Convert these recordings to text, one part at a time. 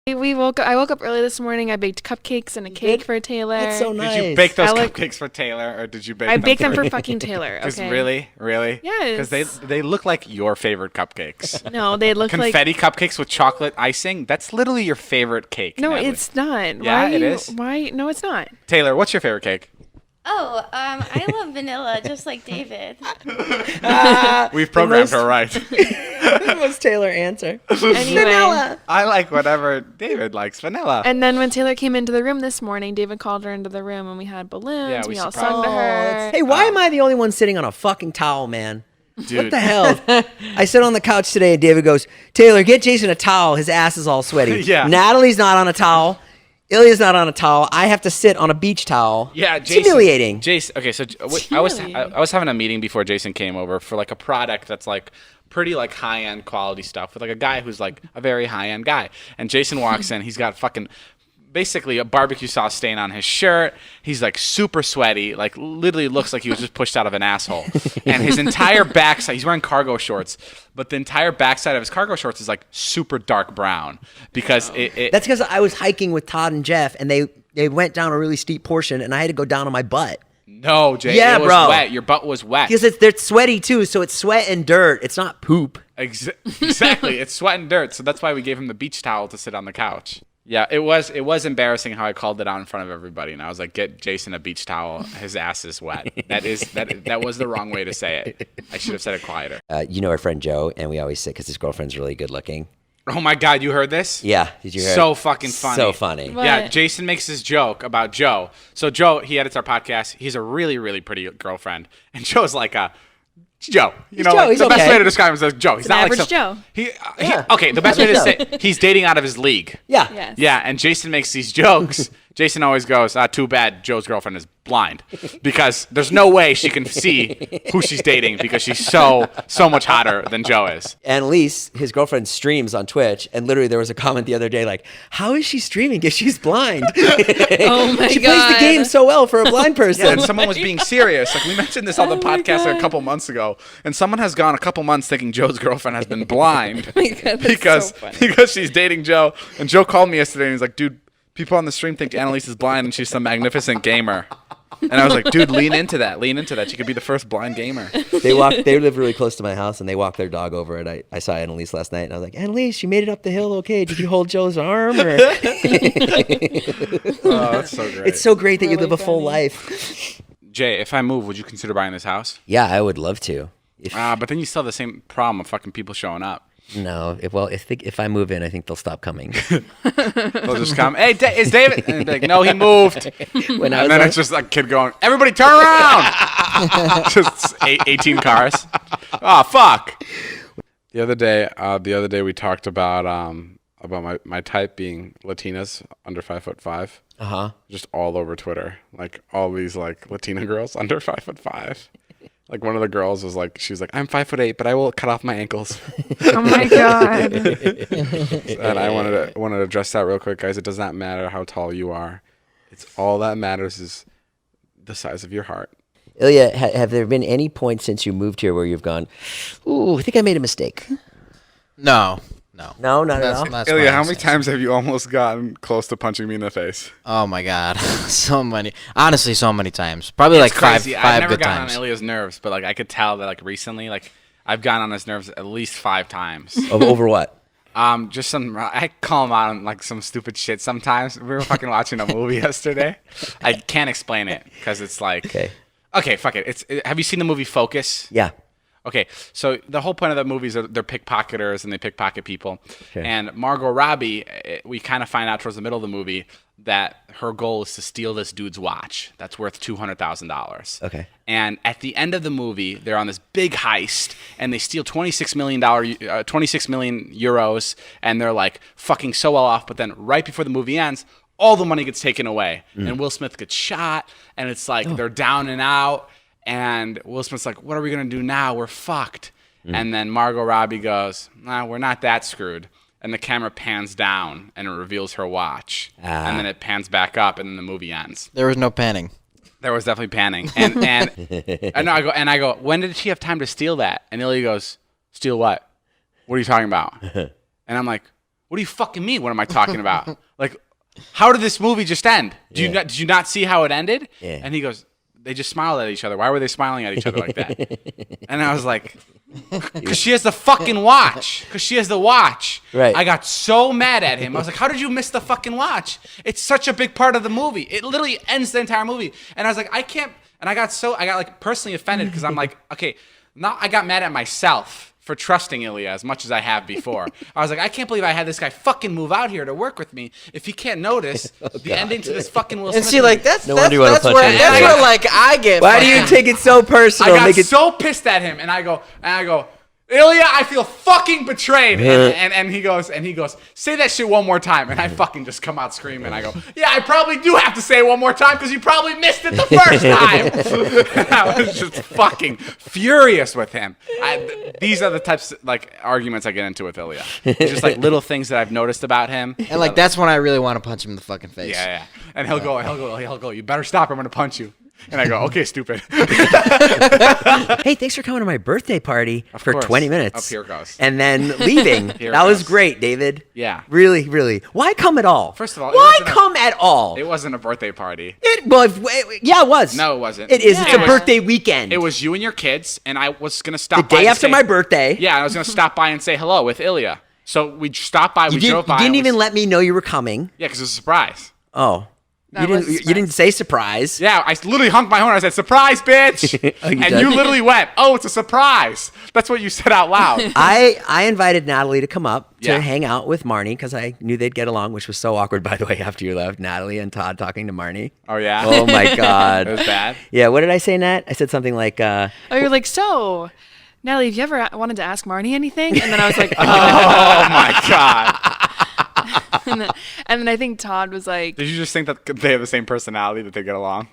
I woke up early this morning. I baked cupcakes and a cake for Taylor. That's so nice. Did you bake those cupcakes for Taylor, or did you bake them? I baked them for fucking Taylor. Okay. Really? Yes. Because they look like your favorite cupcakes. No, they look confetti cupcakes with chocolate icing. That's literally your favorite cake. No, Natalie. it's not. Yeah, it is. Why? No, it's not. Taylor, what's your favorite cake? Oh, I love vanilla, just like David. We've programmed her right. That was Taylor answer. Anyway. Vanilla. I like whatever David likes, vanilla. And then when Taylor came into the room this morning, David called her into the room and we had balloons. Yeah, we all surprised sung to her. Hey, why am I the only one sitting on a fucking towel, man? Dude. What the hell? I sit on the couch today and David goes, Taylor, get Jason a towel. His ass is all sweaty. Yeah. Natalie's not on a towel. Ilias not on a towel. I have to sit on a beach towel. Yeah, Jason, it's humiliating. Jason, okay, so I was having a meeting before Jason came over for like a product that's like pretty like high-end quality stuff with like a guy who's like a very high-end guy. And Jason walks in, he's got fucking basically a barbecue sauce stain on his shirt. He's like super sweaty, like literally looks like he was just pushed out of an asshole. And his entire backside, he's wearing cargo shorts, but the entire backside of his cargo shorts is like super dark brown because That's because I was hiking with Todd and Jeff and they went down a really steep portion and I had to go down on my butt. No, Jay, Yeah, it was bro. wet. Your butt was wet. Because they're sweaty too, so it's sweat and dirt. It's not poop. Exactly. It's sweat and dirt. So that's why we gave him the beach towel to sit on the couch. Yeah, it was embarrassing how I called it out in front of everybody, and I was like, "Get Jason a beach towel. His ass is wet." That was the wrong way to say it. I should have said it quieter. You know our friend Joe, and we always say because his girlfriend's really good looking. Oh my God, you heard this? Yeah, did you hear? So fucking funny. So funny. What? Yeah, Jason makes this joke about Joe. So Joe, he edits our podcast. He's a really, really pretty girlfriend, and Joe's like Joe. You know, Joe, like, he's the best okay. way to describe him is as Joe. He's an not like average Joe. Okay, the best way to say he's dating out of his league. Yeah. Yes. Yeah, and Jason makes these jokes. Jason always goes, too bad Joe's girlfriend is blind because there's no way she can see who she's dating because she's so much hotter than Joe is. And Elise, his girlfriend, streams on Twitch, and literally there was a comment the other day like, "How is she streaming if she's blind?" Oh my she God. plays the game so well for a blind person. Yeah, and someone was being serious. Like we mentioned this on the podcast God. a couple months ago, and someone has gone a couple months thinking Joe's girlfriend has been blind Oh my God, that's because so funny. because she's dating Joe. And Joe called me yesterday and he's like, "Dude, people on the stream think Annalise is blind and she's some magnificent gamer." And I was like, "Dude, lean into that. Lean into that. She could be the first blind gamer." They live really close to my house, and they walk their dog over it. I saw Annalise last night, and I was like, "Annalise, you made it up the hill okay? Did you hold Joe's arm?" Or? Oh, that's so great. It's so great that you Really live a full funny. life. Jay, if I move, would you consider buying this house? Yeah, I would love to. But then you still have the same problem of fucking people showing up. No, if I move in, I think they'll stop coming. They'll just come, "Hey, is David?" And they'll be like, "No, he moved." When I And was then like- it's just like a kid going, "Everybody turn around!" Just 18 cars. Oh, fuck. The other day we talked about my type being Latinas under 5'5". Just all over Twitter, like all these like Latina girls under 5'5". Like one of the girls was like, she was like, "I'm 5'8", but I will cut off my ankles." Oh my God. And I wanted to address that real quick, guys. It does not matter how tall you are. It's all that matters is the size of your heart. Ilya, have there been any points since you moved here where you've gone, "Ooh, I think I made a mistake"? No. No, not at all. That's Ilya, my how many understanding. times have you almost gotten close to punching me in the face? Oh my God, so many. Honestly, so many times. Probably like It's crazy. five I've never good gotten times. on Ilya's nerves, but like I could tell that like recently, like I've gotten on his nerves at least 5 times. Over what? Just I call him out on like some stupid shit sometimes. We were fucking watching a movie yesterday. I can't explain it because it's like, okay, fuck it. Have you seen the movie Focus? Yeah. Okay, so the whole point of the movie is they're pickpocketers and they pickpocket people. Okay. And Margot Robbie, we kind of find out towards the middle of the movie that her goal is to steal this dude's watch that's worth $200,000. Okay. And at the end of the movie, they're on this big heist and they steal €26 million, and they're like fucking so well off. But then right before the movie ends, all the money gets taken away, and Will Smith gets shot, and it's like they're down and out. And Will Smith's like, "What are we going to do now? We're fucked." And then Margot Robbie goes, "Nah, we're not that screwed." And the camera pans down and it reveals her watch. And then it pans back up and then the movie ends. There was no panning. There was definitely panning. And I go, "When did she have time to steal that?" And Ilya goes, "Steal what? What are you talking about?" And I'm like, what do you fucking mean? What am I talking about? Like, how did this movie just end? Did you not see how it ended? Yeah. And he goes, they just smiled at each other. Why were they smiling at each other like that? And I was like, because she has the fucking watch. Because she has the watch. Right. I got so mad at him. I was like, how did you miss the fucking watch? It's such a big part of the movie. It literally ends the entire movie. And I was like, I can't. And I got like personally offended because I'm like, okay, now I got mad at myself for trusting Ilias as much as I have before. I was like, I can't believe I had this guy fucking move out here to work with me if he can't notice the ending to this fucking Will Smith. And see, like that's wonder you wanna that's punch where him. that's where like I get. Why do you take it so personal? I got so pissed at him, and I go, Ilya, I feel fucking betrayed. And he goes, say that shit one more time. And I fucking just come out screaming. I go, yeah, I probably do have to say it one more time because you probably missed it the first time. I was just fucking furious with him. These are the types of, like, arguments I get into with Ilya. It's just like little things that I've noticed about him. And like that's when I really want to punch him in the fucking face. Yeah. And he'll go, you better stop or I'm going to punch you. And I go, okay, stupid. Hey, thanks for coming to my birthday party for course. 20 minutes. Up here goes. And then leaving. That was great, David. Yeah. Really, really. Why come at all? First of all, why come at all? It wasn't a birthday party. It was. No, it wasn't. It is. Yeah. It's a birthday weekend. It was you and your kids, and I was going to stop the by. day after my birthday. Yeah, I was going to stop by and say hello with Ilya. So we stopped by, we drove by. You didn't even let me know you were coming. Yeah, because it was a surprise. Oh. That was a You didn't say surprise. Yeah, I literally honked my horn. I said, surprise, bitch. You and did? you literally went, oh, it's a surprise. That's what you said out loud. I invited Natalie to come up to Yeah. hang out with Marnie because I knew they'd get along, which was so awkward, by the way, after you left. Natalie and Todd talking to Marnie. Oh, yeah? Oh, my God. It was bad? Yeah, what did I say, Nat? I said something like, Oh, you're like, so, Natalie, have you ever wanted to ask Marnie anything? And then I was like, Oh, my God. and then I think Todd was like, Did you just think that they have the same personality, that they get along?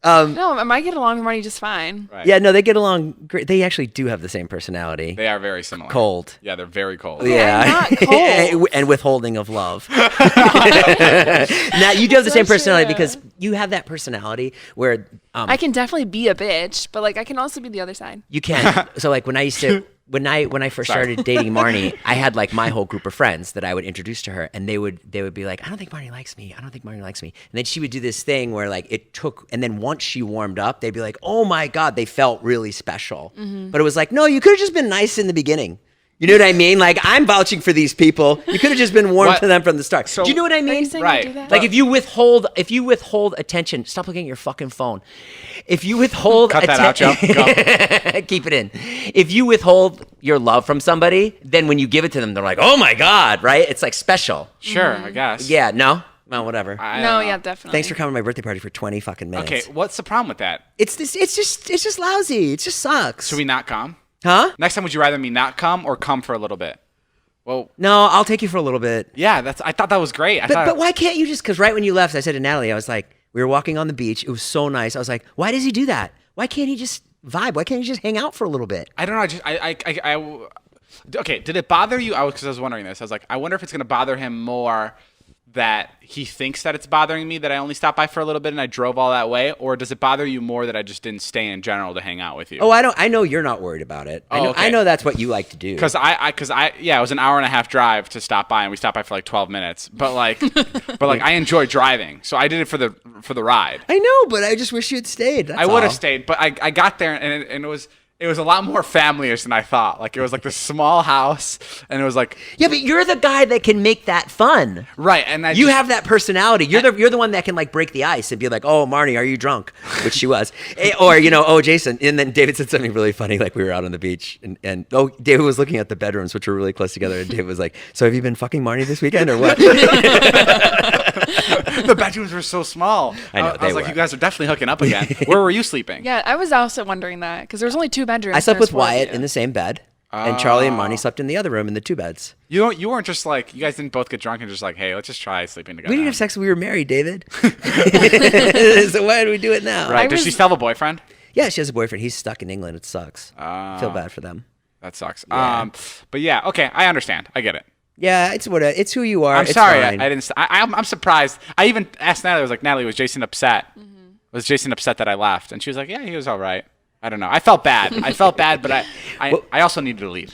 no, I might get along with Marnie just fine. Right. yeah, no, they get along great. They actually do have the same personality. They are very similar. Cold. Yeah, they're very cold. Yeah. I'm not cold. And withholding of love. Now, you do have the same So personality true. because you have that personality where I can definitely be a bitch, but like I can also be the other side. you can. So, like, when I used to... When I first started dating Marnie, I had like my whole group of friends that I would introduce to her, and they would be like, I don't think Marnie likes me. I don't think Marnie likes me. And then she would do this thing where like it took, and then once she warmed up, they'd be like, oh my God, they felt really special. But it was like, no, you could have just been nice in the beginning. You know what I mean? Like, I'm vouching for these people. You could have just been warm What? to them from the start. So- do you know what I Are you mean? saying Right. I do that? Like if you withhold attention, stop looking at your fucking phone. If you withhold Cut that out, Joe. Go. keep it in. If you withhold your love from somebody, then when you give it to them, they're like, "Oh my God!" Right? It's like special. Sure, I guess. Yeah. No. Well, whatever. I no, don't know. yeah, definitely. Thanks for coming to my birthday party for 20 fucking minutes. Okay, what's the problem with that? It's just lousy. It just sucks. Should we not come? Huh? Next time, would you rather me not come or come for a little bit? Well, No, I'll take you for a little bit. yeah, I thought that was great. But why can't you just? Because right when you left, I said to Natalie, I was like, we were walking on the beach. It was so nice. I was like, why does he do that? Why can't he just vibe? Why can't he just hang out for a little bit? I don't know. Okay, did it bother you? Because I was wondering this. I was like, I wonder if it's going to bother him more that he thinks that it's bothering me that I only stopped by for a little bit and I drove all that way, or does it bother you more that I just didn't stay in general to hang out with you? Oh, I know you're not worried about it. Oh, okay. I know that's what you like to do. Because it was an hour and a half drive to stop by, and we stopped by for like 12 minutes. But like, I enjoy driving, so I did it for the ride. I know, but I just wish you had stayed. That's I would have all. stayed, but I got there and it was a lot more family-ish than I thought. Like it was like this small house, and it was like Yeah, but you're the guy that can make that fun. right, and You have that personality. You're the one that can like break the ice and be like, "Oh, Marnie, are you drunk?" Which she was, or "Oh, Jason." And then David said something really funny, like we were out on the beach, and David was looking at the bedrooms, which were really close together, and David was like, "So have you been fucking Marnie this weekend or what?" the bedrooms were so small. I know, I they was like, were. you guys are definitely hooking up again. Where were you sleeping? Yeah, I was also wondering that because there was only 2 bedrooms. I slept there's with 4 of Wyatt you. in the same bed, and Charlie and Marnie slept in the other room in the 2 beds. You weren't just like, you guys didn't both get drunk and just like, hey, let's just try sleeping together. We didn't have sex when we were married, David. So why do we do it now? Right? I Does was- she still have a boyfriend? Yeah, she has a boyfriend. He's stuck in England. It sucks. Feel bad for them. That sucks. Yeah. But yeah, okay, I understand. I get it. Yeah, it's who you are. I'm It's sorry, fine. I didn't. I'm surprised. I even asked Natalie. I was like, Natalie, was Jason upset? Was Jason upset that I left? And she was like, yeah, he was all right. I don't know. I felt bad. But I also needed to leave.